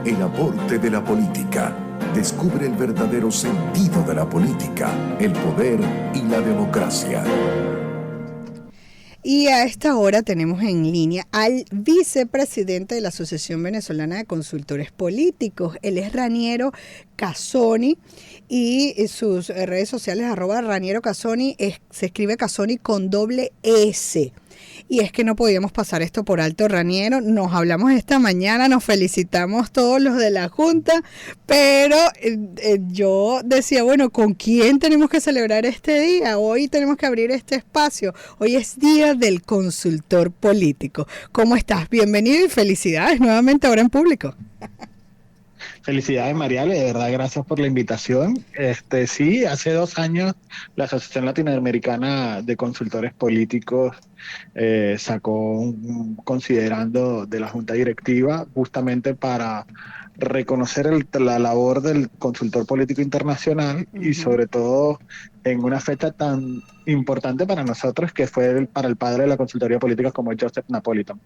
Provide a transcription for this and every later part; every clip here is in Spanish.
el aporte de la política. Descubre el verdadero sentido de la política, el poder y la democracia. Y a esta hora tenemos en línea al vicepresidente de la Asociación Venezolana de Consultores Políticos. Él es Raniero Casoni y sus redes sociales @Raniero Casoni, se escribe Casoni con doble S. Y es que no podíamos pasar esto por alto, Raniero. Nos hablamos esta mañana, nos felicitamos todos los de la Junta, pero yo decía, bueno, ¿con quién tenemos que celebrar este día? Hoy tenemos que abrir este espacio. Hoy es Día del Consultor Político. ¿Cómo estás? Bienvenido y felicidades nuevamente ahora en público. Felicidades, Mariale, de verdad, gracias por la invitación. Sí, hace 2 años la Asociación Latinoamericana de Consultores Políticos sacó un considerando de la Junta Directiva justamente para reconocer la labor del consultor político internacional y sobre todo en una fecha tan importante para nosotros que fue para el padre de la consultoría política como Joseph Napolitan.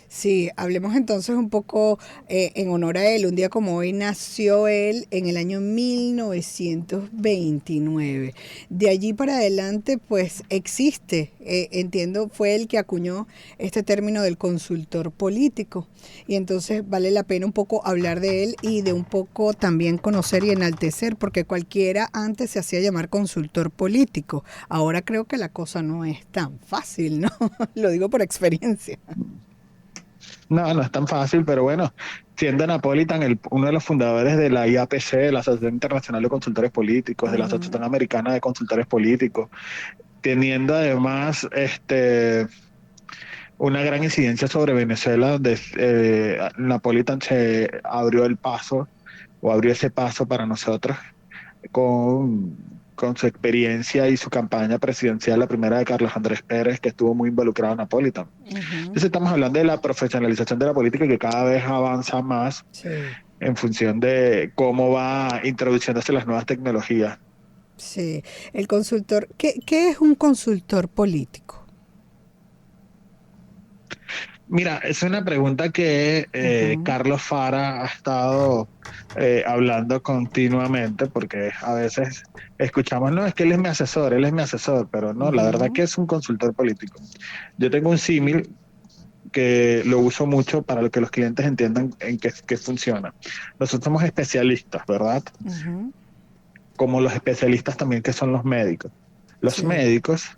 Sí, hablemos entonces un poco en honor a él. Un día como hoy nació él en el año 1929. De allí para adelante, pues existe, entiendo, fue el que acuñó este término del consultor político. Y entonces vale la pena un poco hablar de él y de un poco también conocer y enaltecer, porque cualquiera antes se hacía llamar consultor político. Ahora creo que la cosa no es tan fácil, ¿no? Lo digo por experiencia. No es tan fácil, pero bueno, siendo Napolitan uno de los fundadores de la IAPC, de la Asociación Internacional de Consultores Políticos, de la Asociación Americana de Consultores Políticos, teniendo además una gran incidencia sobre Venezuela, donde Napolitan se abrió ese paso para nosotros con su experiencia y su campaña presidencial, la primera de Carlos Andrés Pérez, que estuvo muy involucrado en Napolitan. Entonces estamos hablando de la profesionalización de la política que cada vez avanza más en función de cómo va introduciéndose las nuevas tecnologías. Sí, el consultor, ¿qué es un consultor político? Mira, es una pregunta que Carlos Fara ha estado hablando continuamente, porque a veces escuchamos, no, es que él es mi asesor, pero no, la verdad que es un consultor político. Yo tengo un símil que lo uso mucho para que los clientes entiendan en qué funciona. Nosotros somos especialistas, ¿verdad? Como los especialistas también que son los médicos. Los médicos,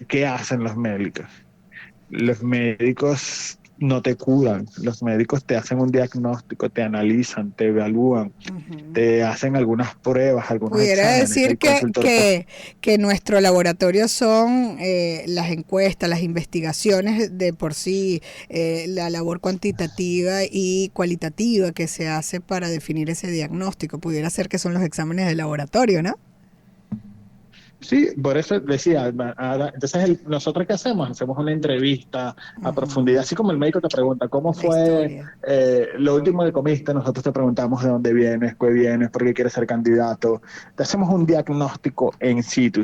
¿qué hacen los médicos? Los médicos no te curan, los médicos te hacen un diagnóstico, te analizan, te evalúan, te hacen algunas pruebas, algunos Pudiera exámenes. decir que nuestro laboratorio son las encuestas, las investigaciones de por sí, la labor cuantitativa y cualitativa que se hace para definir ese diagnóstico. Pudiera ser que son los exámenes de laboratorio, ¿no? Sí, por eso decía, entonces nosotros ¿qué hacemos? Hacemos una entrevista a profundidad, así como el médico te pregunta, ¿cómo fue lo último que comiste? Nosotros te preguntamos de dónde vienes, qué vienes, por qué quieres ser candidato. Te hacemos un diagnóstico in situ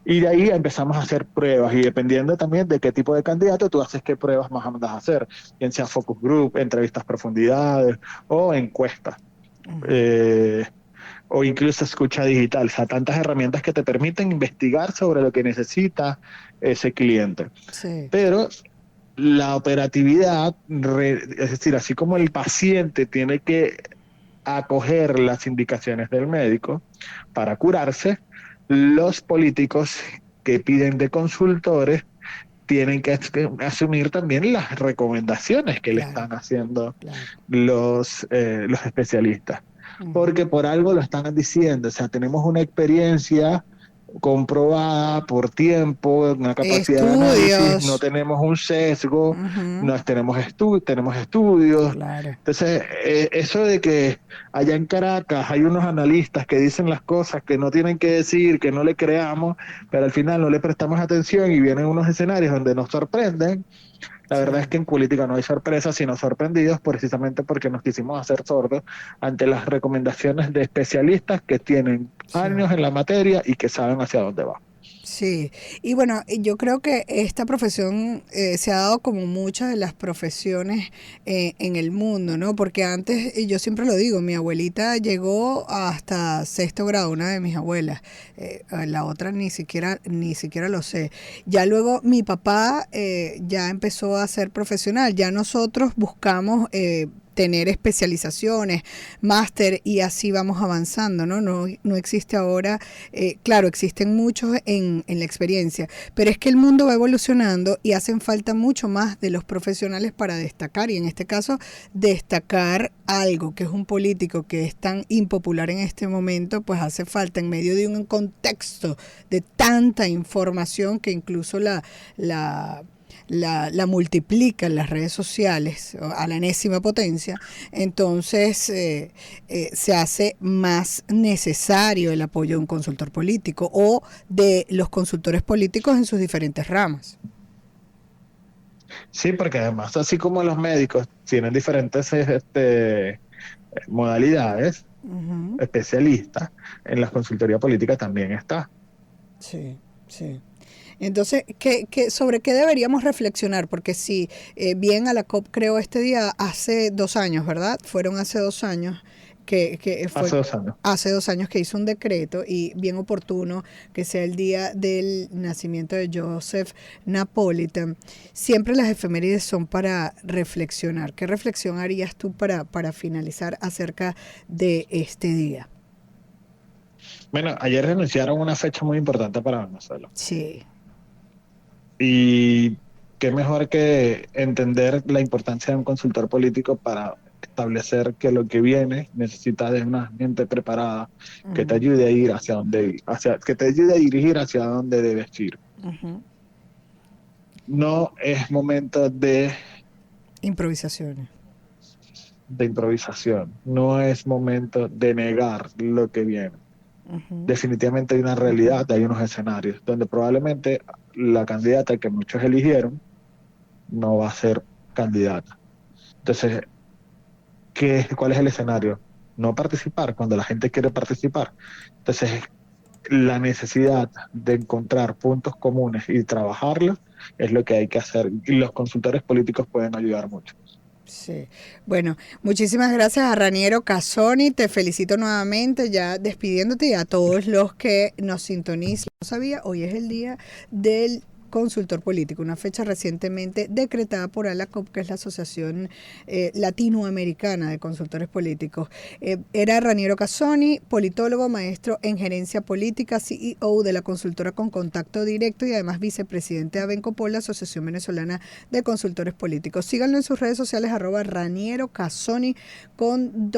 y de ahí empezamos a hacer pruebas y dependiendo también de qué tipo de candidato, tú haces qué pruebas más mandas a hacer, bien sea focus group, entrevistas profundidades o encuestas. O incluso escucha digital, o sea, tantas herramientas que te permiten investigar sobre lo que necesita ese cliente. Sí. Pero la operatividad, es decir, así como el paciente tiene que acoger las indicaciones del médico para curarse, los políticos que piden de consultores tienen que asumir también las recomendaciones que le están haciendo los especialistas. Porque por algo lo están diciendo, o sea, tenemos una experiencia comprobada por tiempo, una capacidad de análisis, no tenemos un sesgo, tenemos estudios. Claro. Entonces, eso de que allá en Caracas hay unos analistas que dicen las cosas que no tienen que decir, que no le creamos, pero al final no le prestamos atención y vienen unos escenarios donde nos sorprenden. La verdad es que en política no hay sorpresas, sino sorprendidos, precisamente porque nos quisimos hacer sordos ante las recomendaciones de especialistas que tienen años en la materia y que saben hacia dónde va. Sí, y bueno, yo creo que esta profesión se ha dado como muchas de las profesiones en el mundo, ¿no? Porque antes, y yo siempre lo digo, mi abuelita llegó hasta sexto grado, una de mis abuelas, la otra ni siquiera lo sé. Ya luego mi papá ya empezó a ser profesional, ya nosotros buscamos tener especializaciones, máster y así vamos avanzando, ¿no? No existe ahora, claro, existen muchos en la experiencia, pero es que el mundo va evolucionando y hacen falta mucho más de los profesionales para destacar y en este caso destacar algo que es un político que es tan impopular en este momento, pues hace falta en medio de un contexto de tanta información que incluso la multiplican las redes sociales a la enésima potencia, entonces se hace más necesario el apoyo de un consultor político o de los consultores políticos en sus diferentes ramas. Sí, porque además, así como los médicos tienen diferentes modalidades, Uh-huh. especialistas, en la consultoría política también está. Sí, sí. Entonces, ¿sobre qué deberíamos reflexionar? Porque si bien a la COP creó este día hace 2 años, ¿verdad? Fueron hace 2 años que fue Hace 2 años. hace 2 años que hizo un decreto y bien oportuno que sea el día del nacimiento de Joseph Napolitan. Siempre las efemérides son para reflexionar. ¿Qué reflexión harías tú para finalizar acerca de este día? Bueno, ayer anunciaron una fecha muy importante para Venezuela. Sí. Y qué mejor que entender la importancia de un consultor político para establecer que lo que viene necesita de una gente preparada que te Uh-huh. ayude a ir que te ayude a dirigir hacia dónde debes ir. Uh-huh. No es momento Improvisaciones. de improvisación, no es momento de negar lo que viene. Uh-huh. Definitivamente hay una realidad, hay unos escenarios donde probablemente la candidata que muchos eligieron no va a ser candidata. Entonces, ¿cuál es el escenario? No participar cuando la gente quiere participar. Entonces, la necesidad de encontrar puntos comunes y trabajarlos es lo que hay que hacer. Y los consultores políticos pueden ayudar mucho. Sí, bueno, muchísimas gracias a Raniero Casoni, te felicito nuevamente ya despidiéndote y a todos los que nos sintonizan. No sabía, hoy es el día del consultor político, una fecha recientemente decretada por ALACOP, que es la Asociación Latinoamericana de Consultores Políticos. Era Raniero Casoni, politólogo, maestro en gerencia política, CEO de la consultora con contacto directo y además vicepresidente de Abencopol, la Asociación Venezolana de Consultores Políticos. Síganlo en sus redes sociales, @Raniero Casoni con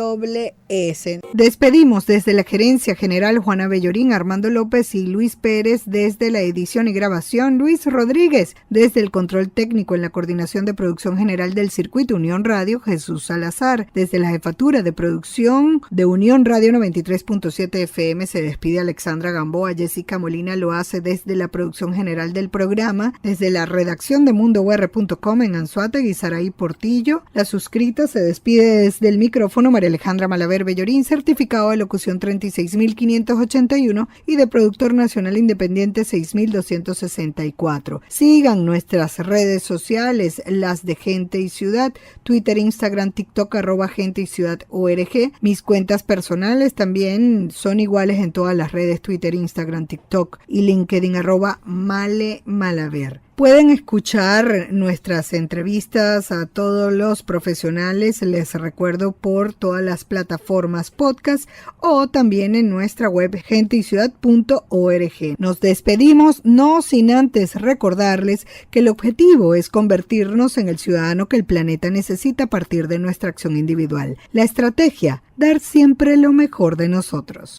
¡S! Despedimos desde la gerencia general Juana Bellorín, Armando López y Luis Pérez desde la edición y grabación, Luis Rodríguez desde el control técnico en la coordinación de producción general del circuito Unión Radio, Jesús Salazar. Desde la jefatura de producción de Unión Radio 93.7 FM se despide Alexandra Gamboa. Jessica Molina lo hace desde la producción general del programa. Desde la redacción de mundour.com en Anzoátegui, Saraí Portillo. La suscrita se despide desde el micrófono María Alejandra Malaver Bellorín, certificado de locución 36.581 y de productor nacional independiente 6.264. Sigan nuestras redes sociales, las de Gente y Ciudad, Twitter, Instagram, TikTok, @Gente y Ciudad ORG. Mis cuentas personales también son iguales en todas las redes, Twitter, Instagram, TikTok y LinkedIn, @Male Malaver. Pueden escuchar nuestras entrevistas a todos los profesionales, les recuerdo, por todas las plataformas podcast o también en nuestra web genteyciudad.org. Nos despedimos, no sin antes recordarles que el objetivo es convertirnos en el ciudadano que el planeta necesita a partir de nuestra acción individual. La estrategia, dar siempre lo mejor de nosotros.